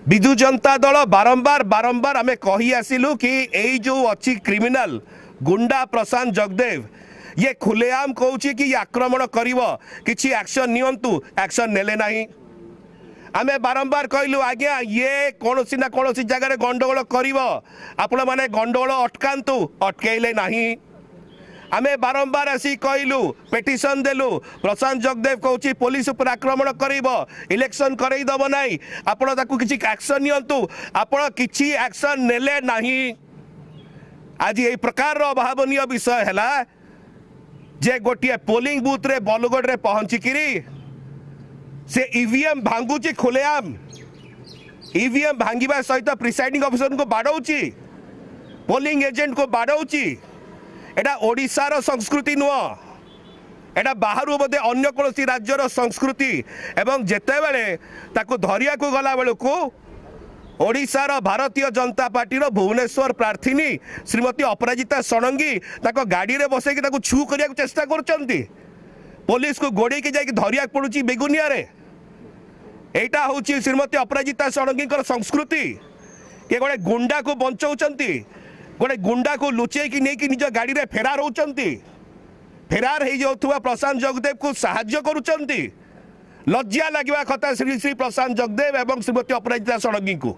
विजु जनता दल बारंबार बारंबार आम कही आसिलु कि यही जो अच्छी क्रिमिनाल गुंडा प्रशांत जगदेव ये खुलेआम कहूँ कि आक्रमण करिव किछि एक्शन नियंतु एक्शन नेले नहीं। आमे बारंबार कहलु आज्ञा ये कौनसी ना कौनसी जगह गंडगोल करिव आपण माने गंडगोल अटकांतु अटकेले नहीं। आमे बारंबार आसी कहलु पेटिशन देलु प्रशांत जगदेव कहूँ पुलिस उपर आक्रमण करिव इलेक्शन करई दब नहीं आपण ताकू किछि एक्शन नियंतु आपण किछि एक्शन नेले नहीं। आज यही प्रकार अभावनीय विषय हैला जे गोटे पोलिंग बूथ रे बलुगढ़ रे पहुंचिकी से ईवीएम भांगुची खुलेआम ईवीएम भांगिबा सहित प्रिसाइडिंग ऑफिसर को बाड़ौची पोलिंग एजेंट को बाड़ौची। एटा ओडिशार संस्कृति नुह एटा बाहर बोधे अन्य कौन राज्यर संस्कृति एवं जेते बेले ताकू धरिया को गला बेलू ओडिशार भारतीय जनता पार्टी भुवनेश्वर प्रार्थी श्रीमती अपराजिता षडंगी गाड़ी रे बसैकी छू करने चेष्टा कर पुलिस को गोड़े की जाकि धरिया पड़ुची बेगुनिया रे। एटा हूँ श्रीमती अपराजिता षडंगी संस्कृति कि गोटे गुंडा को बचाऊँच गोटे गुंडा को लुचेक नहीं निज गाड़ी रे फेरार होती फेरार हो जाऊा प्रशांत जगदेव को साहाय्य करुँच लज्जा लगे कथा श्री श्री प्रशांत जगदेव एवं श्रीमती अपराजिता षडंगी को।